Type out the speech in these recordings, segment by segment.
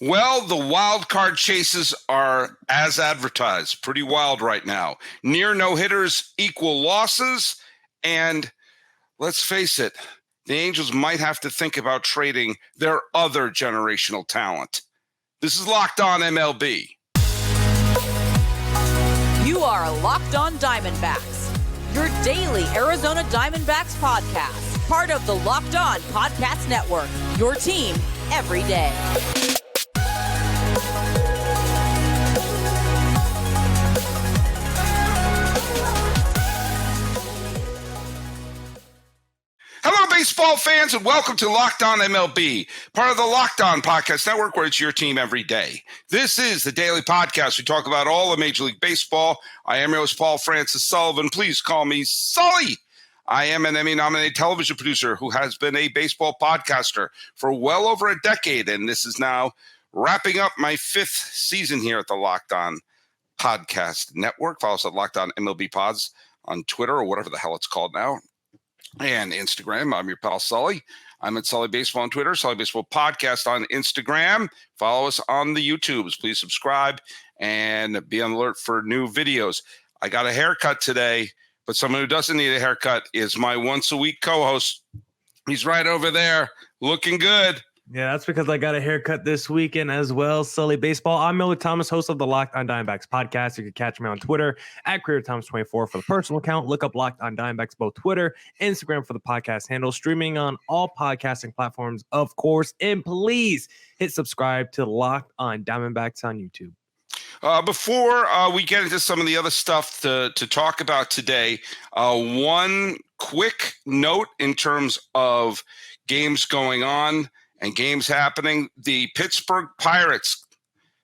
Well, the wild card chases are as advertised. Pretty wild right now. Near no-hitters equal losses. And let's face it, the Angels might have to think about trading their other generational talent. This is Locked On MLB. You are Locked On Diamondbacks, your daily Arizona Diamondbacks podcast. Part of the Locked On Podcast Network, your team every day. Hello, baseball fans, and welcome to Locked On MLB, part of the Locked On Podcast Network, where it's your team every day. This is the daily podcast. We talk about all of Major League Baseball. I am your host, Paul Francis Sullivan. Please call me Sully. I am an Emmy-nominated television producer who has been a baseball podcaster for well over a decade, and this is now wrapping up my 5th season here at the Locked On Podcast Network. Follow us at Locked On MLB Pods on Twitter, or whatever the hell it's called now, and Instagram. I'm your pal Sully. I'm at Sully Baseball on Twitter, Sully Baseball Podcast on Instagram. Follow us on the YouTubes. Please subscribe and be on alert for new videos. I got a haircut today, but someone who doesn't need a haircut is my once-a-week co-host. He's right over there, looking good. Yeah, that's because I got a haircut this weekend as well. Sully Baseball. I'm Miller Thomas, host of the Locked On Diamondbacks podcast. You can catch me on Twitter at CareerThomas24 for the personal account. Look up Locked On Diamondbacks, both Twitter, Instagram for the podcast handle. Streaming on all podcasting platforms, of course. And please hit subscribe to Locked On Diamondbacks on YouTube. Before we get into some of the other stuff to talk about today, one quick note in terms of games going on and games happening. The Pittsburgh Pirates,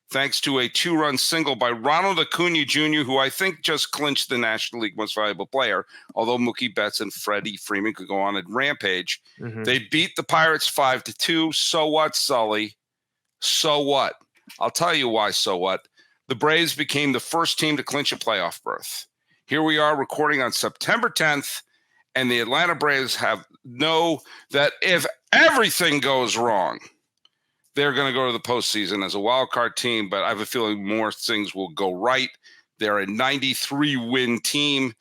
thanks to a 2-run single by Ronald Acuna Jr., who I think just clinched the National League Most Valuable Player, although Mookie Betts and Freddie Freeman could go on a rampage. They beat the Pirates 5-2. So what, Sully? So what? I'll tell you why, so what. The Braves became the first team to clinch a playoff berth. Here we are recording on September 10th, and the Atlanta Braves know that if everything goes wrong, they're going to go to the postseason as a wild card team, but I have a feeling more things will go right. They're a 93-win team.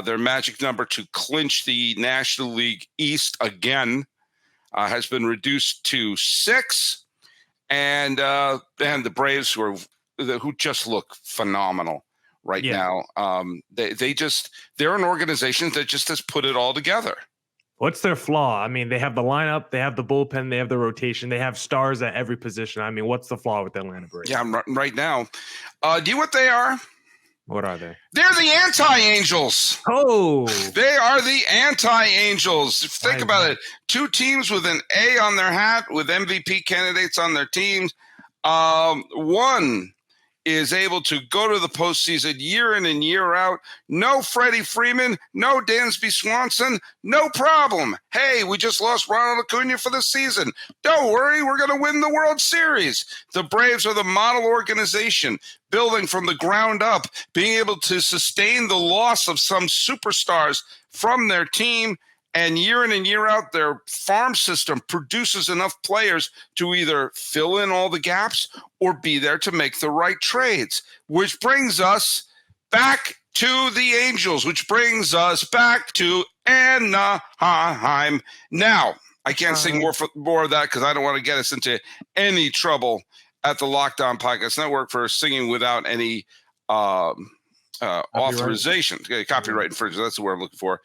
Their magic number to clinch the National League East again has been reduced to 6. And the Braves, who just look phenomenal right now, they're an organization that just has put it all together. What's their flaw? I mean, they have the lineup, they have the bullpen, they have the rotation, they have stars at every position. I mean, what's the flaw with the Atlanta Braves? Yeah, right now. Do you know what they are? What are they? They're the anti-Angels. Oh. They are the anti-Angels. Think about it. 2 teams with an A on their hat, with MVP candidates on their teams. One is able to go to the postseason year in and year out. No Freddie Freeman, no Dansby Swanson, no problem. Hey, we just lost Ronald Acuna for the season. Don't worry, we're going to win the World Series. The Braves are the model organization, building from the ground up, being able to sustain the loss of some superstars from their team. And year in and year out, their farm system produces enough players to either fill in all the gaps or be there to make the right trades, which brings us back to the Angels, which brings us back to Anaheim. Now, I can't sing more of that because I don't want to get us into any trouble at the Locked On Podcast Network for singing without any authorization. Copyright infringement, that's the word I'm looking for.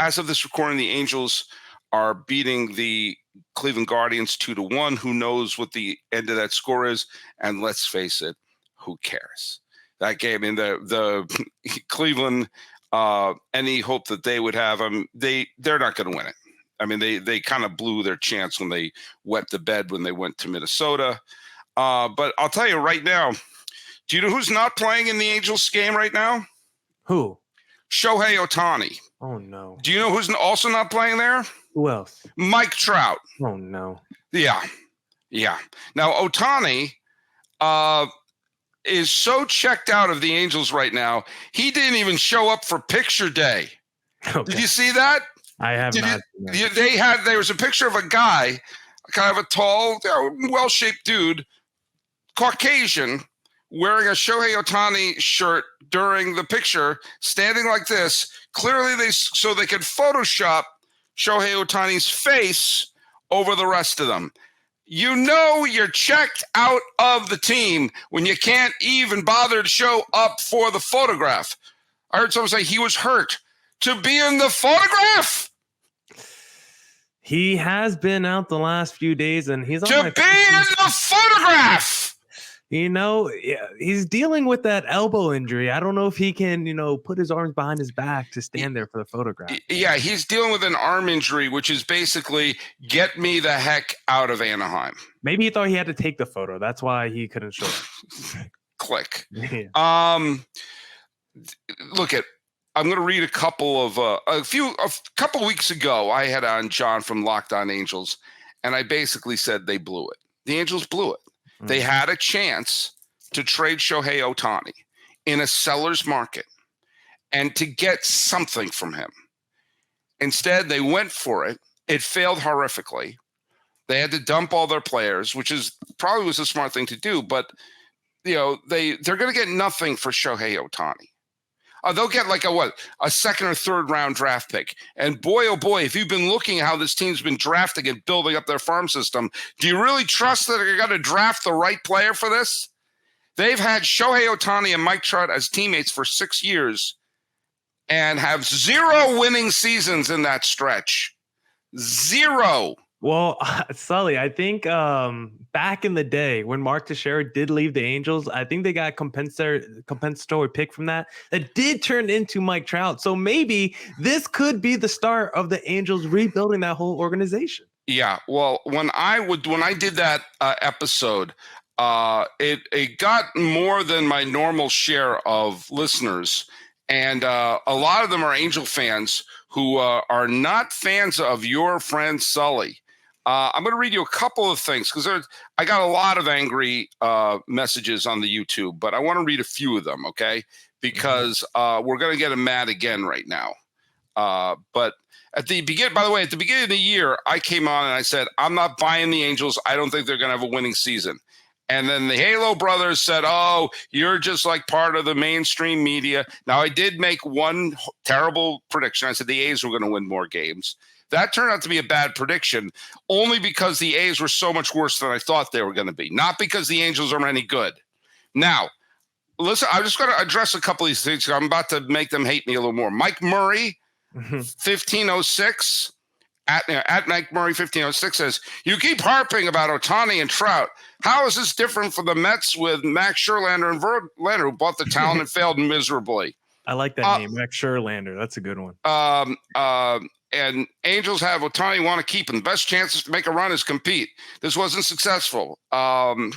As of this recording, the Angels are beating the Cleveland Guardians 2-1. Who knows what the end of that score is? And let's face it, who cares? That game in the Cleveland, any hope that they would have, they're not going to win it. I mean, they kind of blew their chance when they wet the bed when they went to Minnesota. But I'll tell you right now, do you know who's not playing in the Angels game right now? Who? Shohei Ohtani. Oh, no. Do you know who's also not playing there? Who else? Mike Trout. Oh, no. Yeah. Now, Ohtani is so checked out of the Angels right now, he didn't even show up for picture day. Okay. Did you see that? I have not. There was a picture of a guy kind of a tall, well-shaped dude, Caucasian, wearing a Shohei Ohtani shirt during the picture, standing like this. Clearly, so they could Photoshop Shohei Ohtani's face over the rest of them. You know you're checked out of the team when you can't even bother to show up for the photograph. I heard someone say he was hurt to be in the photograph. He has been out the last few days, and he's on to be in the photograph. You know, he's dealing with that elbow injury. I don't know if he can, put his arms behind his back to stand there for the photograph. Yeah, he's dealing with an arm injury, which is basically get me the heck out of Anaheim. Maybe he thought he had to take the photo. That's why he couldn't show it. Click. Yeah. I'm going to read a couple of a couple weeks ago. I had on John from Locked On Angels, and I basically said they blew it. The Angels blew it. They had a chance to trade Shohei Ohtani in a seller's market and to get something from him. Instead, they went for it. It failed horrifically. They had to dump all their players, which is probably was a smart thing to do. But they're going to get nothing for Shohei Ohtani. They'll get like a second or third round draft pick. And boy, oh boy, if you've been looking at how this team's been drafting and building up their farm system, do you really trust that they're going to draft the right player for this? They've had Shohei Ohtani and Mike Trout as teammates for 6 years and have 0 winning seasons in that stretch. 0. Well, Sully, I think back in the day when Mark Teixeira did leave the Angels, I think they got compensatory pick from that did turn into Mike Trout. So maybe this could be the start of the Angels rebuilding that whole organization. Yeah, well, when I did that episode, it got more than my normal share of listeners, and a lot of them are Angel fans who are not fans of your friend Sully. I'm going to read you a couple of things because I got a lot of angry messages on the YouTube, but I want to read a few of them, okay? Because we're going to get them mad again right now. But at the beginning of the year, I came on and I said, I'm not buying the Angels. I don't think they're going to have a winning season. And then the Halo brothers said, oh, you're just like part of the mainstream media. Now, I did make one terrible prediction. I said the A's were going to win more games. That turned out to be a bad prediction only because the A's were so much worse than I thought they were going to be, not because the Angels are any good. Now, listen, I'm just going to address a couple of these things. I'm about to make them hate me a little more. Mike Murray, 1506, at Mike Murray 1506 says, you keep harping about Ohtani and Trout. How is this different from the Mets with Max Scherlander and Verlander, who bought the talent and failed miserably? I like that name, Max Scherlander. That's a good one. And Angels have Ohtani want to keep him. Best chances to make a run is compete. This wasn't successful. They're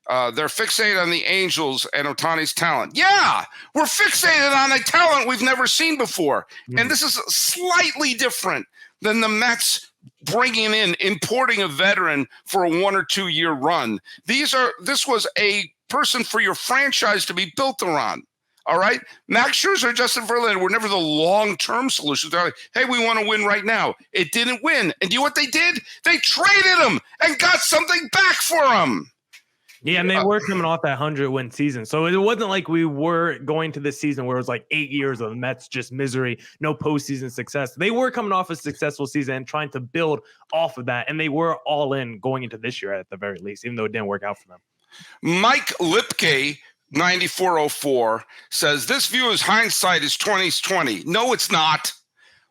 fixated on the Angels and Ohtani's talent. Yeah, we're fixated on a talent we've never seen before. And this is slightly different than the Mets importing a veteran for a 1 or 2 year run. This was a person for your franchise to be built around. All right. Max Scherzer, Justin Verlander were never the long-term solutions. They're like, hey, we want to win right now. It didn't win. And do you know what they did? They traded him and got something back for him. Yeah, and they were coming off that 100-win season. So it wasn't like we were going to this season where it was like 8 years of Mets just misery, no postseason success. They were coming off a successful season and trying to build off of that. And they were all in going into this year at the very least, even though it didn't work out for them. Mike Lipke, 9404, says this view is hindsight is 2020. No, it's not.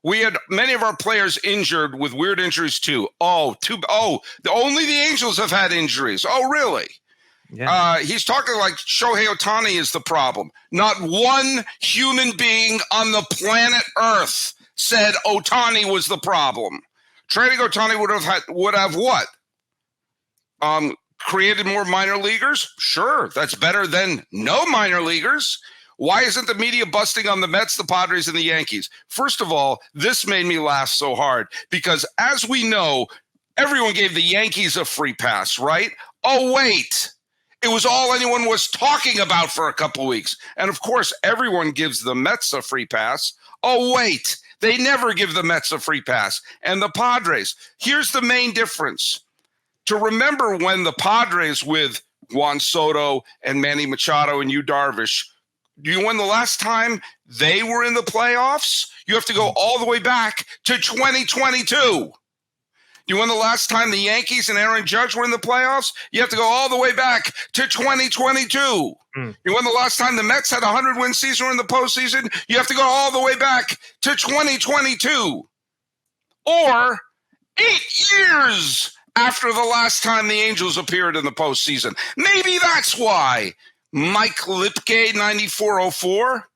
We had many of our players injured with weird injuries too. Only the Angels have had injuries. Oh, really? Yeah. He's talking like Shohei Ohtani is the problem. Not one human being on the planet Earth said Ohtani was the problem. Trading Ohtani would have what? Created more minor leaguers? Sure, that's better than no minor leaguers. Why isn't the media busting on the Mets, the Padres, and the Yankees? First of all, this made me laugh so hard because, as we know, everyone gave the Yankees a free pass, right? Oh, wait. It was all anyone was talking about for a couple of weeks. And, of course, everyone gives the Mets a free pass. Oh, wait. They never give the Mets a free pass. And the Padres. Here's the main difference. to remember when the Padres with Juan Soto and Manny Machado and Yu Darvish, do you know when the last time they were in the playoffs? You have to go all the way back to 2022. You know when the last time the Yankees and Aaron Judge were in the playoffs? You have to go all the way back to 2022. You know when the last time the Mets had a 100-win season or in the postseason? You have to go all the way back to 2022. Or 8 years after the last time the Angels appeared in the postseason. Maybe that's why Mike Lipke 9404.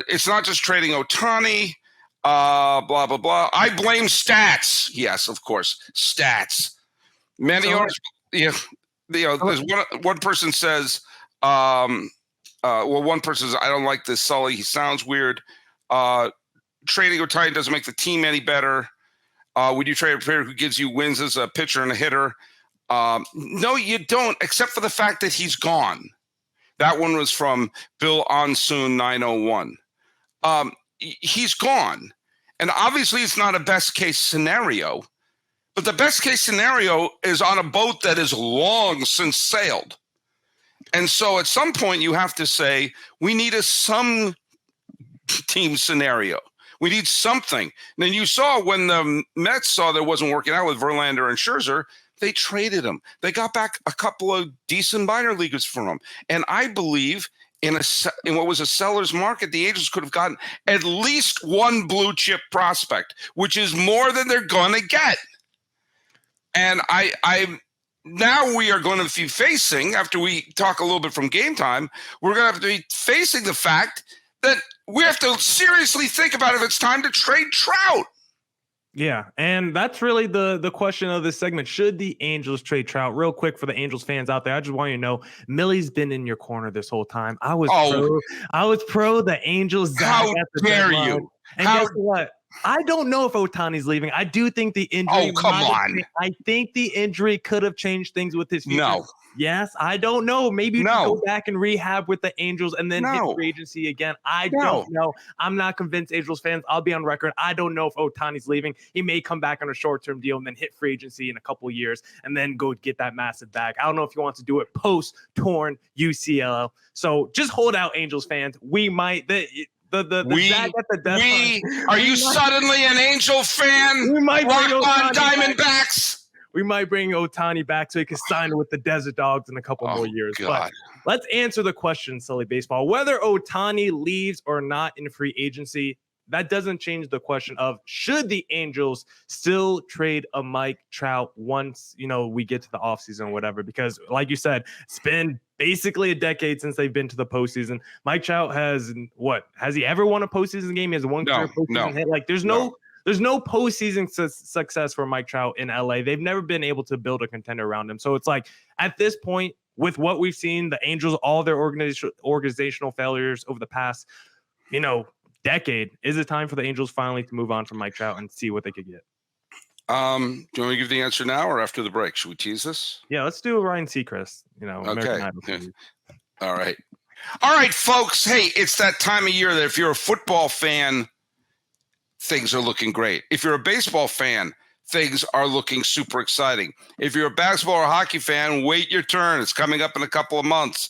It's not just trading Ohtani. Blah, blah, blah. I blame stats. Yes, of course. Stats. Many owners, there's one person says, one person says, I don't like this Sully. He sounds weird. Trading Ohtani doesn't make the team any better. Would you trade a player who gives you wins as a pitcher and a hitter? No, you don't, except for the fact that he's gone. That one was from Bill Onsoon 901. He's gone. And obviously it's not a best case scenario, but the best case scenario is on a boat that is long since sailed. And so at some point you have to say, we need some team scenario. We need something. And then you saw when the Mets saw that it wasn't working out with Verlander and Scherzer, they traded him. They got back a couple of decent minor leaguers from him. And I believe in what was a seller's market, the Angels could have gotten at least one blue chip prospect, which is more than they're going to get. And now we are going to be facing, after we talk a little bit from Game Time, we're going to have to be facing the fact that we have to seriously think about if it's time to trade Trout. Yeah, and that's really the question of this segment. Should the Angels trade Trout? Real quick for the Angels fans out there, I just want you to know, Millie's been in your corner this whole time. I was pro the Angels. How dare you? And guess what? I don't know if Ohtani's leaving. I do think the injury. Oh, come on. I think the injury could have changed things with his future. No. Yes, I don't know. Maybe you can go back and rehab with the Angels and then hit free agency again. I don't know. I'm not convinced, Angels fans. I'll be on record. I don't know if Ohtani's leaving. He may come back on a short-term deal and then hit free agency in a couple of years and then go get that massive bag. I don't know if he wants to do it post-torn UCL. So just hold out, Angels fans. We might are you suddenly an Angel fan? We might Rock on Diamondbacks. We might bring Ohtani back so he can sign with the Desert Dogs in a couple more years. God. But let's answer the question, Sully Baseball. Whether Ohtani leaves or not in free agency, that doesn't change the question of should the Angels still trade a Mike Trout once, we get to the offseason or whatever. Because like you said, it's been basically a decade since they've been to the postseason. Mike Trout has he ever won a postseason game? He has one clear postseason hit. Like there's no postseason success for Mike Trout in LA. They've never been able to build a contender around him. So it's like at this point, with what we've seen, the Angels, all their organizational failures over the past, decade, is it time for the Angels finally to move on from Mike Trout and see what they could get? Do you want me to give the answer now or after the break? Should we tease this? Yeah, let's do Ryan Seacrest. Okay. All right, folks. Hey, it's that time of year that if you're a football fan, things are looking great. If you're a baseball fan, things are looking super exciting. If you're a basketball or hockey fan, wait your turn. It's coming up in a couple of months.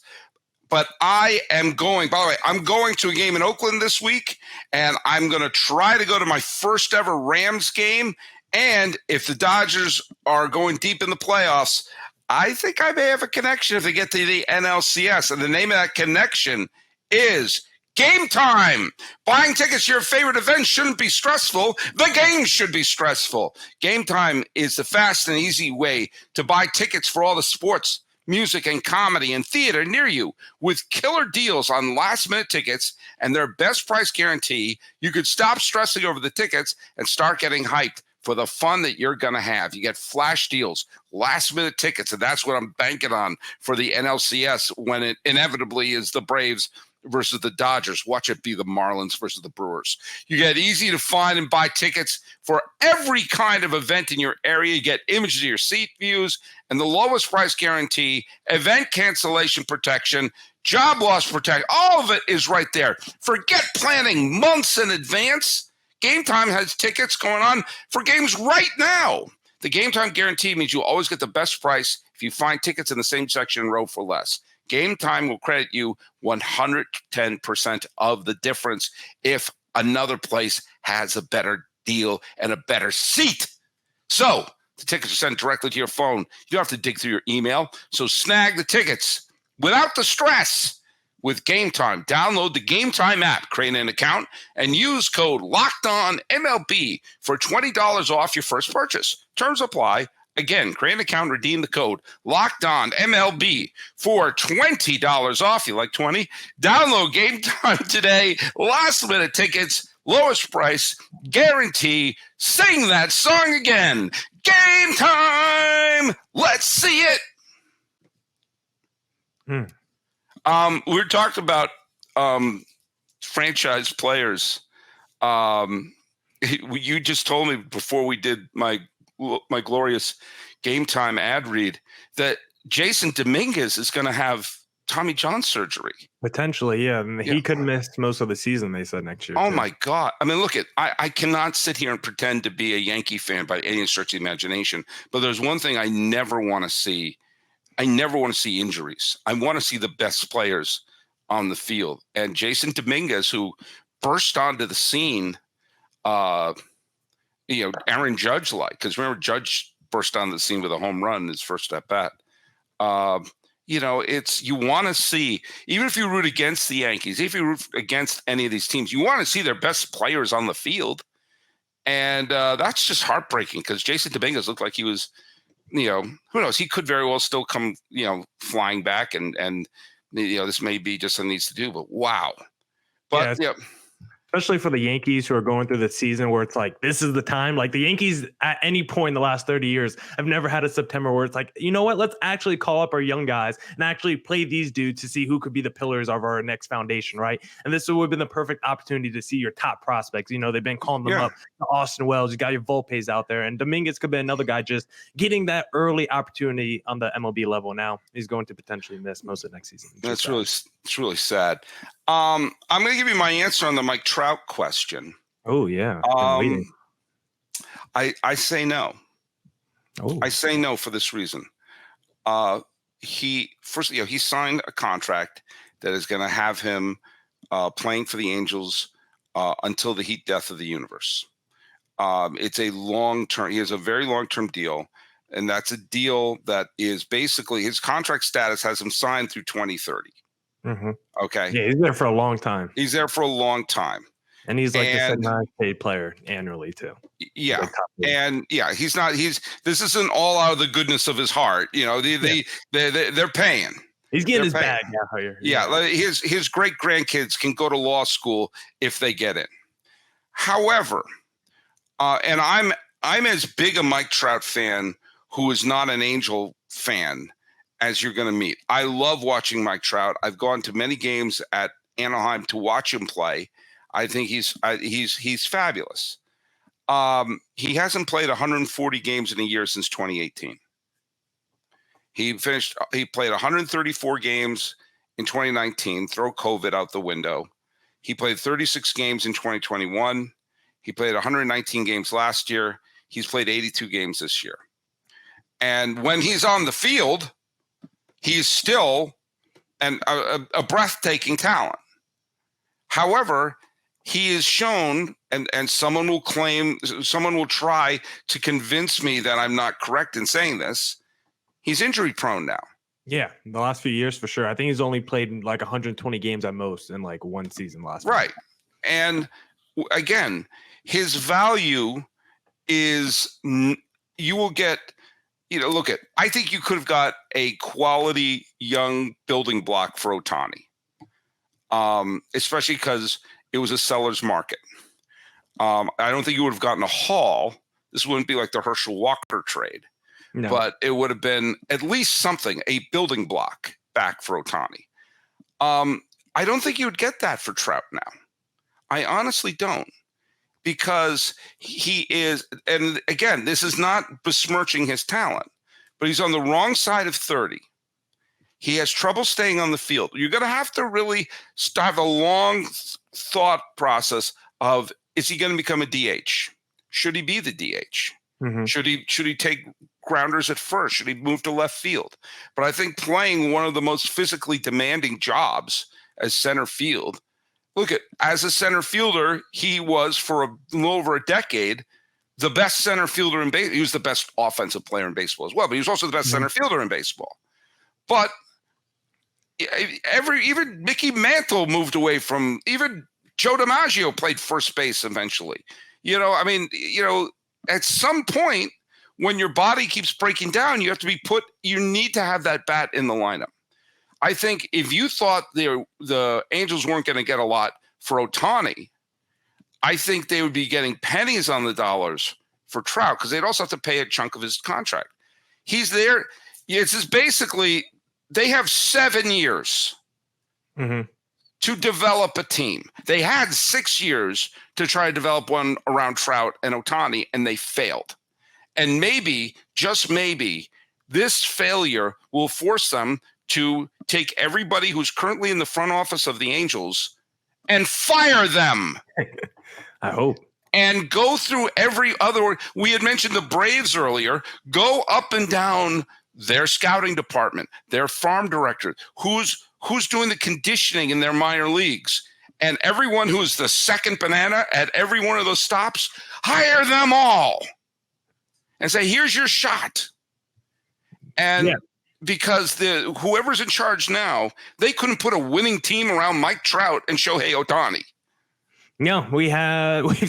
But I'm going to a game in Oakland this week, and I'm going to try to go to my first ever Rams game. And if the Dodgers are going deep in the playoffs, I think I may have a connection if they get to the NLCS. And the name of that connection is Game Time. Buying tickets to your favorite event shouldn't be stressful. The game should be stressful. Game Time is the fast and easy way to buy tickets for all the sports, music, and comedy and theater near you. With killer deals on last-minute tickets and their best price guarantee, you could stop stressing over the tickets and start getting hyped for the fun that you're going to have. You get flash deals, last-minute tickets, and that's what I'm banking on for the NLCS when it inevitably is the Braves versus the Dodgers. Watch it be the Marlins versus the Brewers. You get easy to find and buy tickets for every kind of event in your area. You get images of your seat views and the lowest price guarantee, event cancellation protection, job loss protection. All of it is right there. Forget planning months in advance. Game Time has tickets going on for games right now. The Game Time guarantee means you'll always get the best price if you find tickets in the same section and row for less. Game Time will credit you 110% of the difference if another place has a better deal and a better seat. So the tickets are sent directly to your phone. You don't have to dig through your email. So snag the tickets without the stress with Game Time. Download the Game Time app, create an account, and use code LOCKEDONMLB for $20 off your first purchase. Terms apply. Again, create an account, redeem the code LOCKEDONMLB for $20 off. You like 20? Download Game Time today. Last minute tickets, lowest price, guarantee. Sing that song again. Game Time. Let's see it. We talked about franchise players. You just told me before we did my glorious Game Time ad read that Jason Dominguez is going to have Tommy John surgery. Potentially, yeah. And he could miss most of the season, they said, next year. Oh, my God. I mean, look, I cannot sit here and pretend to be a Yankee fan by any stretch of the imagination. But there's one thing I never want to see. I never want to see injuries. I want to see the best players on the field. And Jason Dominguez, who burst onto the scene, Aaron Judge because remember, Judge burst onto the scene with a home run in his first at bat. You want to see, even if you root against the Yankees, if you root against any of these teams, you want to see their best players on the field. And that's just heartbreaking because Jason Dominguez looked like he was, who knows? He could very well still come, flying back and this may be just something he needs to do, but wow. But yeah. Especially for the Yankees who are going through the season where it's like, this is the time. Like the Yankees at any point in the last 30 years have never had a September where it's like, you know what, let's actually call up our young guys and actually play these dudes to see who could be the pillars of our next foundation, right? And this would have been the perfect opportunity to see your top prospects. They've been calling them up. Austin Wells, you got your Volpes out there. And Dominguez could be another guy just getting that early opportunity on the MLB level. Now he's going to potentially miss most of next season. It's really sad. I'm going to give you my answer on the Mike Trout question. Oh, yeah. I say no. Oh. I say no for this reason. He signed a contract that is going to have him playing for the Angels until the heat death of the universe. It's a long-term. He has a very long-term deal, and that's a deal that is basically his contract status has him signed through 2030. Mm-hmm. Okay. Yeah, he's there for a long time. And he's like a nice paid player annually too. Yeah. This isn't all out of the goodness of his heart. They're paying. He's getting his bag now here. Yeah. His great grandkids can go to law school if they get in. However, and I'm as big a Mike Trout fan who is not an Angel fan as you're going to meet. I love watching Mike Trout. I've gone to many games at Anaheim to watch him play. I think he's fabulous. He hasn't played 140 games in a year since 2018. He played 134 games in 2019, throw COVID out the window. He played 36 games in 2021. He played 119 games last year. He's played 82 games this year. And when he's on the field, he's still a breathtaking talent. However, he is shown, and someone will try to convince me that I'm not correct in saying this. He's injury prone now. Yeah, the last few years for sure. I think he's only played like 120 games at most in like one season last year. Right. And again, his value is you will get, I think you could have got a quality young building block for Ohtani, especially because it was a seller's market. I don't think you would have gotten a haul. This wouldn't be like the Herschel Walker trade, but it would have been at least something, a building block back for Ohtani. I don't think you would get that for Trout now. I honestly don't, because he is, and again, this is not besmirching his talent, but he's on the wrong side of 30. He has trouble staying on the field. You're going to have to really have a long thought process of, is he going to become a DH? Should he be the DH? Mm-hmm. Should he take grounders at first? Should he move to left field? But I think playing one of the most physically demanding jobs as center field. Look as a center fielder, he was for a little over a decade the best center fielder in baseball. He was the best offensive player in baseball as well, but he was also the best center fielder in baseball. But even Mickey Mantle moved away from, even Joe DiMaggio played first base eventually. At some point when your body keeps breaking down, you need to have that bat in the lineup. I think if you thought the Angels weren't going to get a lot for Ohtani, I think they would be getting pennies on the dollars for Trout, because they'd also have to pay a chunk of his contract. He's there. It's just basically they have 7 years to develop a team. They had 6 years to try to develop one around Trout and Ohtani, and they failed. And maybe, just maybe, this failure will force them to take everybody who's currently in the front office of the Angels and fire them. I hope. And go through every other. We had mentioned the Braves earlier. Go up and down their scouting department, their farm director, who's doing the conditioning in their minor leagues, and everyone who's the second banana at every one of those stops. Hire them all and say, here's your shot. And because whoever's in charge now, they couldn't put a winning team around Mike Trout and Shohei Ohtani. No, we've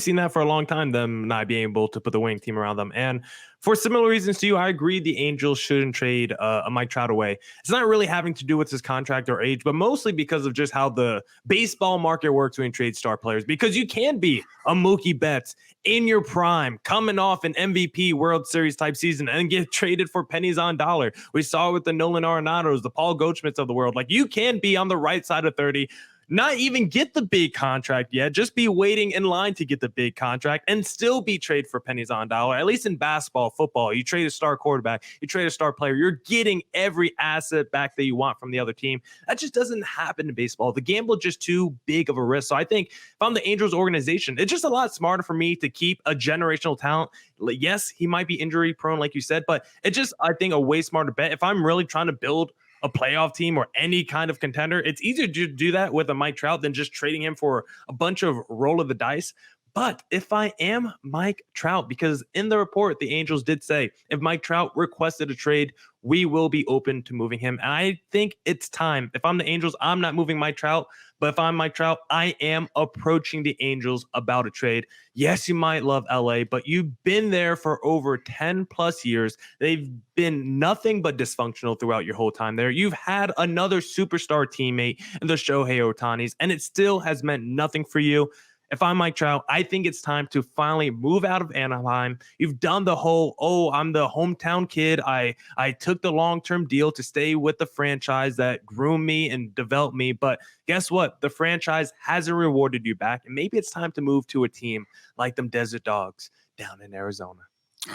seen that for a long time, them not being able to put the winning team around them. And for similar reasons to you, I agree the Angels shouldn't trade a Mike Trout away. It's not really having to do with his contract or age, but mostly because of just how the baseball market works when you trade star players. Because you can be a Mookie Betts in your prime, coming off an MVP World Series type season, and get traded for pennies on dollar. We saw it with the Nolan Arenados, the Paul Goldschmidts of the world. Like, you can be on the right side of 30, not even get the big contract yet, just be waiting in line to get the big contract and still be traded for pennies on dollar. At least in basketball, football, you trade a star quarterback, you trade a star player, you're getting every asset back that you want from the other team. That just doesn't happen in baseball. The gamble is just too big of a risk. So I think if I'm the Angels organization, it's just a lot smarter for me to keep a generational talent. Yes, he might be injury prone, like you said, but it's just, I think, a way smarter bet. If I'm really trying to build a playoff team or any kind of contender, it's easier to do that with a Mike Trout than just trading him for a bunch of roll of the dice. But if I am Mike Trout, because in the report, the Angels did say if Mike Trout requested a trade, we will be open to moving him. And I think it's time. If I'm the Angels, I'm not moving Mike Trout. But if I'm Mike Trout, I am approaching the Angels about a trade. Yes, you might love LA, but you've been there for over 10 plus years. They've been nothing but dysfunctional throughout your whole time there. You've had another superstar teammate in the Shohei Ohtani's, and it still has meant nothing for you. If I'm Mike Trout, I think it's time to finally move out of Anaheim. You've done the whole, I'm the hometown kid. I took the long-term deal to stay with the franchise that groomed me and developed me. But guess what? The franchise hasn't rewarded you back. And maybe it's time to move to a team like them Desert Dogs down in Arizona.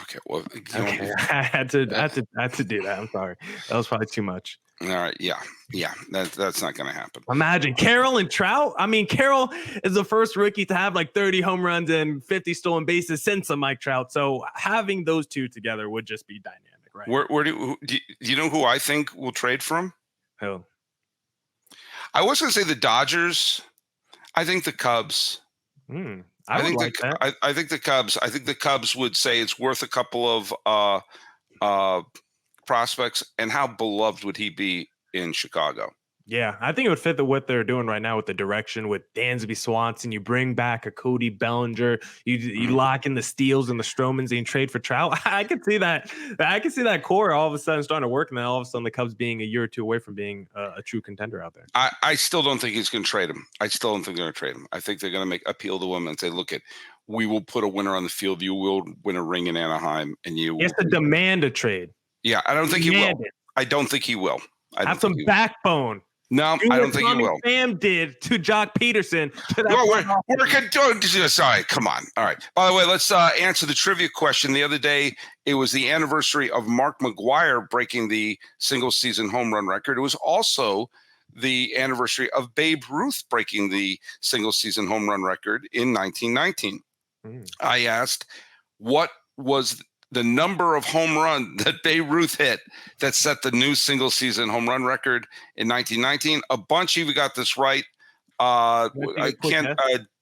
Okay, well, I had to do that. I'm sorry. That was probably too much. All right, yeah, that's not going to happen. Imagine Carroll and Trout. I mean, Carroll is the first rookie to have like 30 home runs and 50 stolen bases since a Mike Trout. So having those two together would just be dynamic, right? Where do you know who I think will trade for him? Who? I was going to say the Dodgers. I think the Cubs. I think that. I think the Cubs. I think the Cubs would say it's worth a couple of prospects. And how beloved would he be in Chicago? Yeah, I think it would fit what they're doing right now with the direction with Dansby Swanson. You bring back a Cody Bellinger. You lock in the Steels and the Stromans and trade for Trout. I could see that. I could see that core all of a sudden starting to work, and then all of a sudden the Cubs being a year or two away from being a true contender out there. I still don't think he's going to trade him. I still don't think they're going to trade him. I think they're going to appeal to him and say, look, we will put a winner on the field. You will win a ring in Anaheim, and you. It's a demand a trade. Yeah, I don't think he will. I don't think he will. Have some backbone. No, I don't think he will. Sam did to Jock Peterson. Sorry, come on. All right. By the way, let's answer the trivia question. The other day, it was the anniversary of Mark McGwire breaking the single-season home run record. It was also the anniversary of Babe Ruth breaking the single-season home run record in 1919. I asked, what was the number of home runs that Babe Ruth hit that set the new single season home run record in 1919. A bunch even got this right. I can't.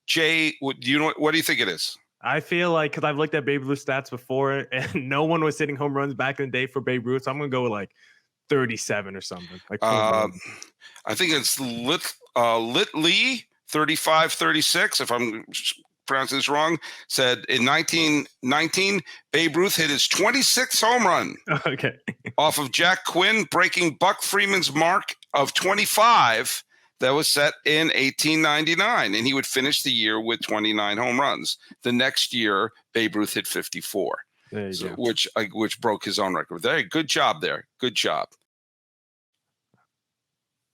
Jay, what do you think it is? I feel like, because I've looked at Babe Ruth stats before, and no one was hitting home runs back in the day for Babe Ruth. So I'm gonna go with like 37 or something. Like I think it's Lit Lee 35-36. If I'm pronouncing this wrong, said in 1919, Babe Ruth hit his 26th home run. Okay. Off of Jack Quinn, breaking Buck Freeman's mark of 25 that was set in 1899, and he would finish the year with 29 home runs. The next year, Babe Ruth hit 54, which broke his own record. Very good job there. Good job.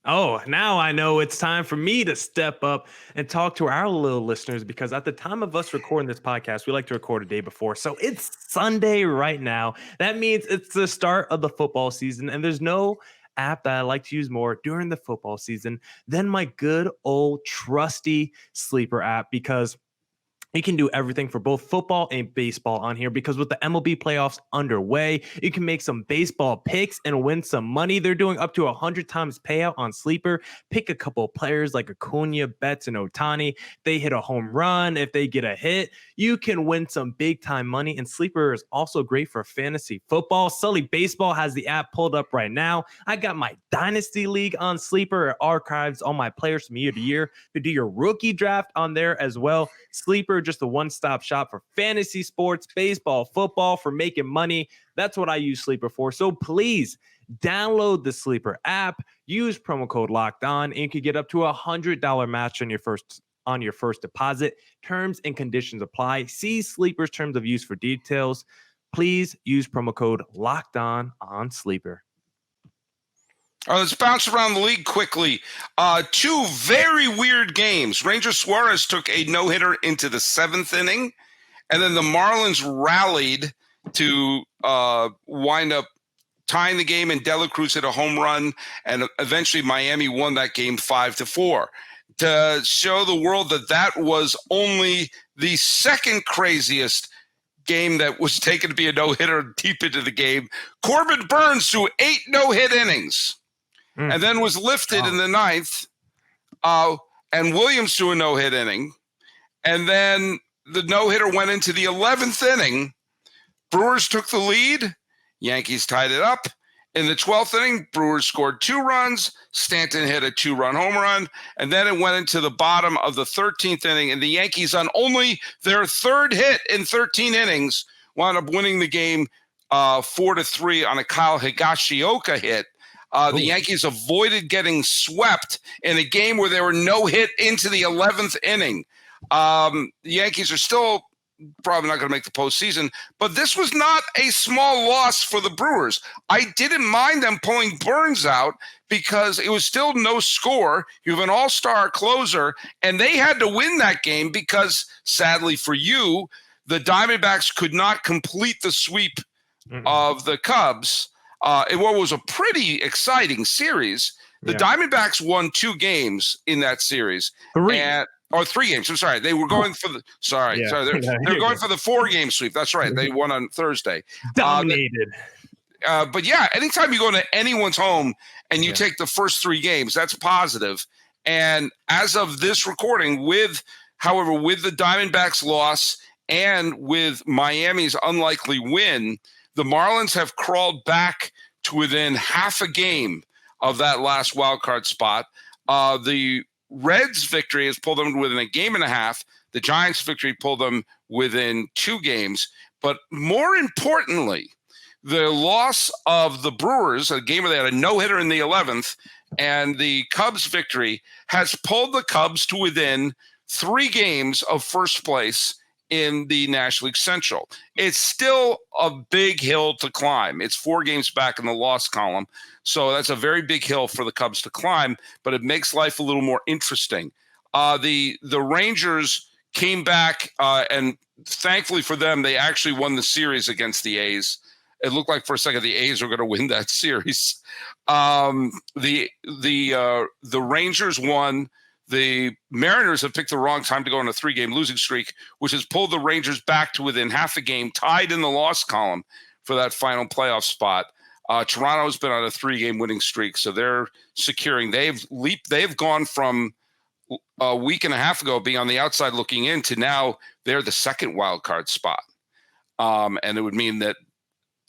Oh, now I know it's time for me to step up and talk to our little listeners, because at the time of us recording this podcast, we like to record a day before. So it's Sunday right now. That means it's the start of the football season, and there's no app that I like to use more during the football season than my good old trusty Sleeper app, because you can do everything for both football and baseball on here, because with the MLB playoffs underway, you can make some baseball picks and win some money. They're doing up to 100 times payout on Sleeper. Pick a couple of players like Acuna, Betts, and Ohtani. They hit a home run. If they get a hit, you can win some big time money. And Sleeper is also great for fantasy football. Sully Baseball has the app pulled up right now. I got my Dynasty League on Sleeper. It archives all my players from year to year. You do your rookie draft on there as well. Sleeper, just a one-stop shop for fantasy sports, baseball, football, for making money. That's what I use Sleeper for. So please download the Sleeper app, use promo code Locked On, and you can get up to $100 match on your first deposit. Terms and conditions apply. See Sleeper's terms of use for details. Please use promo code Locked On Sleeper. All right, let's bounce around the league quickly. Two very weird games. Ranger Suarez took a no-hitter into the 7th inning, and then the Marlins rallied to wind up tying the game, and De La Cruz hit a home run, and eventually Miami won that game 5-4. To show the world that was only the second craziest game that was taken to be a no-hitter deep into the game, Corbin Burns threw 8 no-hit innings. And then was lifted in the 9th, and Williams threw a no-hit inning. And then the no-hitter went into the 11th inning. Brewers took the lead. Yankees tied it up. In the 12th inning, Brewers scored 2 runs. Stanton hit a 2-run home run. And then it went into the bottom of the 13th inning, and the Yankees, on only their 3rd hit in 13 innings, wound up winning the game 4-3 on a Kyle Higashioka hit. The Yankees avoided getting swept in a game where they were no hit into the 11th inning. The Yankees are still probably not going to make the postseason, but this was not a small loss for the Brewers. I didn't mind them pulling Burns out because it was still no score. You have an all-star closer, and they had to win that game because, sadly for you, the Diamondbacks could not complete the sweep of the Cubs. In what was a pretty exciting series. The Diamondbacks won 2 games in that series. 3 games. I'm sorry. They were going for the they're going for the 4-game sweep. That's right. They won on Thursday. Dominated. But yeah, anytime you go to anyone's home and you take the first 3 games, that's positive. And as of this recording, however, with the Diamondbacks loss and with Miami's unlikely win, the Marlins have crawled back to within half a game of that last wild card spot. The Reds' victory has pulled them within a game and a half. The Giants' victory pulled them within 2 games. But more importantly, the loss of the Brewers, a game where they had a no-hitter in the 11th, and the Cubs' victory has pulled the Cubs to within 3 games of first place in the National League Central. It's still a big hill to climb. It's 4 games back in the loss column. So that's a very big hill for the Cubs to climb, but it makes life a little more interesting. The Rangers came back, and thankfully for them, they actually won the series against the A's. It looked like for a second the A's were going to win that series. The Rangers won the Mariners have picked the wrong time to go on a 3-game losing streak, which has pulled the Rangers back to within half a game, tied in the loss column for that final playoff spot. Toronto's been on a 3-game winning streak, so they're securing. They've gone from a week and a half ago being on the outside looking in to now they're the second wild card spot. And it would mean that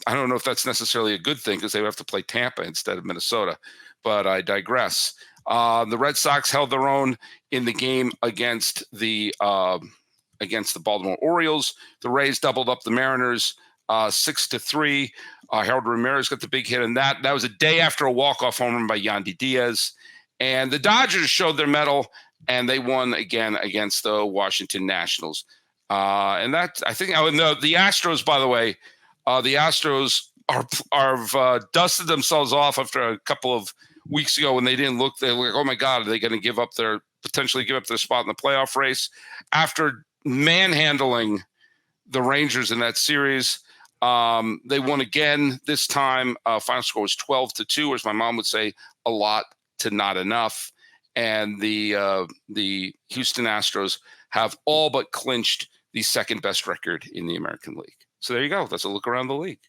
I don't know if that's necessarily a good thing because they would have to play Tampa instead of Minnesota, but I digress. The Red Sox held their own in the game against the Baltimore Orioles. The Rays doubled up the Mariners 6-3. Harold Ramirez got the big hit in that. That was a day after a walk-off home run by Yandy Diaz. And the Dodgers showed their mettle, and they won again against the Washington Nationals. And that, I think, the Astros, by the way, the Astros are dusted themselves off after a couple of weeks ago when they didn't look. They were like, oh my God, are they going to potentially give up their spot in the playoff race after manhandling the Rangers in that series? They won again this time. Final score was 12-2, as my mom would say, a lot to not enough. And the Houston Astros have all but clinched the second best record in the American League. So there you go. That's a look around the league.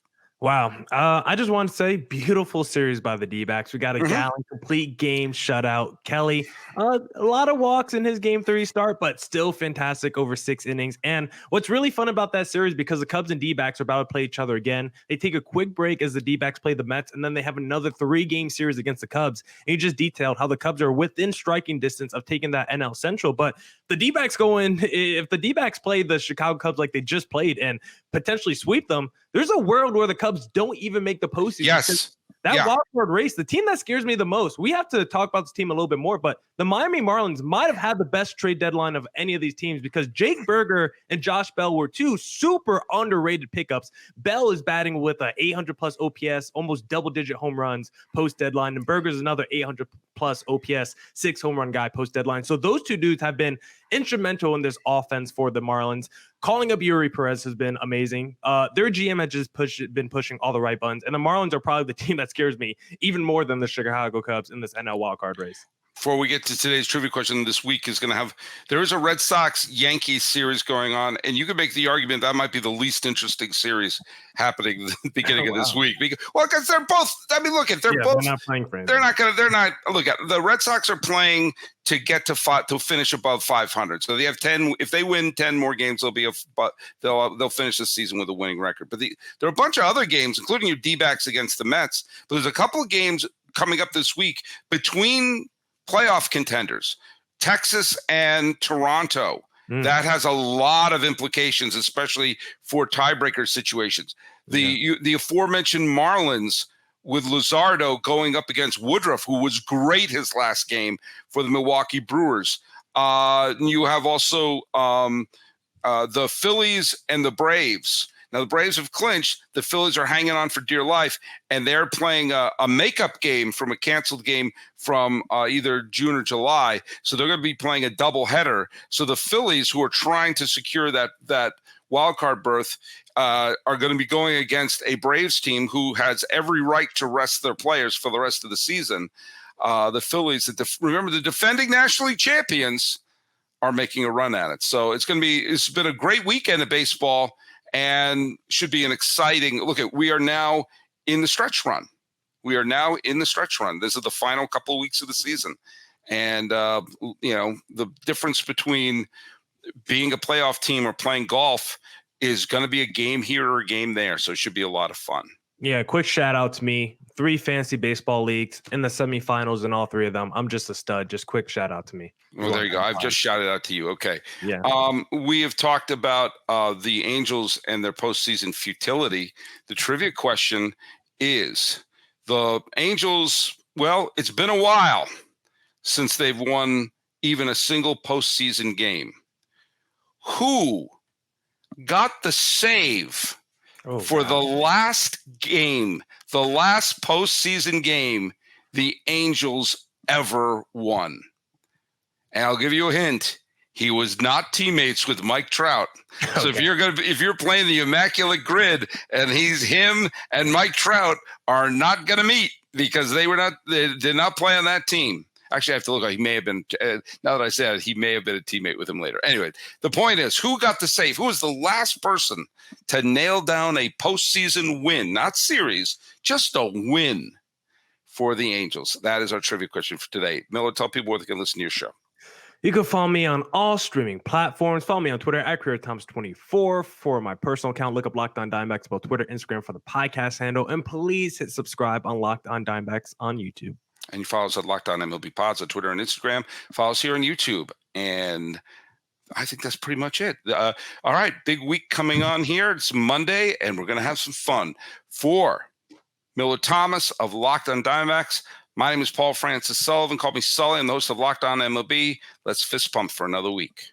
Wow. I just want to say beautiful series by the D-backs. We got a Gallen complete game shutout. Kelly, a lot of walks in his game 3 start, but still fantastic over 6 innings. And what's really fun about that series, because the Cubs and D-backs are about to play each other again, they take a quick break as the D-backs play the Mets, and then they have another 3-game series against the Cubs. And you just detailed how the Cubs are within striking distance of taking that NL Central. But the D-backs if the D-backs play the Chicago Cubs like they just played and potentially sweep them, there's a world where the Cubs don't even make the postseason. Yes. That wild card race, the team that scares me the most, we have to talk about this team a little bit more, but the Miami Marlins might have had the best trade deadline of any of these teams because Jake Berger and Josh Bell were 2 super underrated pickups. Bell is batting with a 800-plus OPS, almost double-digit home runs post-deadline, and Berger's another 800-plus OPS, 6 home run guy post-deadline. So those 2 dudes have been instrumental in this offense for the Marlins. Calling up Yuri Perez has been amazing. Their GM has just been pushing all the right buttons, and the Marlins are probably the team that scares me even more than the Chicago Cubs in this NL wildcard race. Before we get to today's trivia question, this week there is a Red Sox-Yankees series going on, and you could make the argument that might be the least interesting series happening at the beginning of this week. Because they're both, they're not playing for anything. The Red Sox are playing to get to finish above 500. So they have 10, if they win 10 more games, they'll finish the season with a winning record. But there are a bunch of other games, including your D-backs against the Mets, but there's a couple of games coming up this week between playoff contenders, Texas and Toronto. That has a lot of implications, especially for tiebreaker situations. The aforementioned Marlins with Luzardo going up against Woodruff, who was great his last game for the Milwaukee Brewers. You have also the Phillies and the Braves. Now, the Braves have clinched. The Phillies are hanging on for dear life, and they're playing a makeup game from a canceled game from either June or July. So they're going to be playing a doubleheader. So the Phillies, who are trying to secure that wild card berth, are going to be going against a Braves team who has every right to rest their players for the rest of the season. The Phillies, remember, the defending National League champions, are making a run at it. So it's been a great weekend of baseball. And should be an exciting look. We are now in the stretch run. This is the final couple of weeks of the season. And, the difference between being a playoff team or playing golf is going to be a game here or a game there. So it should be a lot of fun. Yeah, quick shout out to me. 3 fantasy baseball leagues in the semifinals in all 3 of them. I'm just a stud. Just quick shout out to me. Well, there you go. I've just shouted out to you. Okay. Yeah. We have talked about the Angels and their postseason futility. The trivia question is the Angels. Well, it's been a while since they've won even a single postseason game. Who got the save for the last game, the last postseason game the Angels ever won? And I'll give you a hint. He was not teammates with Mike Trout. So Okay. if you're playing the immaculate grid and him and Mike Trout are not going to meet because they did not play on that team. Actually, I have to look. He may have been. Now that I said it, he may have been a teammate with him later. Anyway, the point is, who got the save? Who was the last person to nail down a postseason win, not series, just a win for the Angels? That is our trivia question for today. Miller, tell people where they can listen to your show. You can follow me on all streaming platforms. Follow me on Twitter at CareerThomas24 for my personal account. Look up Locked On Diamondbacks, both Twitter, Instagram for the podcast handle. And please hit subscribe on Locked On Diamondbacks on YouTube. And you follow us at Locked On MLB Pods on Twitter and Instagram. Follow us here on YouTube. And I think that's pretty much it. All right, big week coming on here. It's Monday, and we're going to have some fun. For Miller Thomas of Locked On Diamondbacks, my name is Paul Francis Sullivan. Call me Sully. I'm the host of Locked On MLB. Let's fist pump for another week.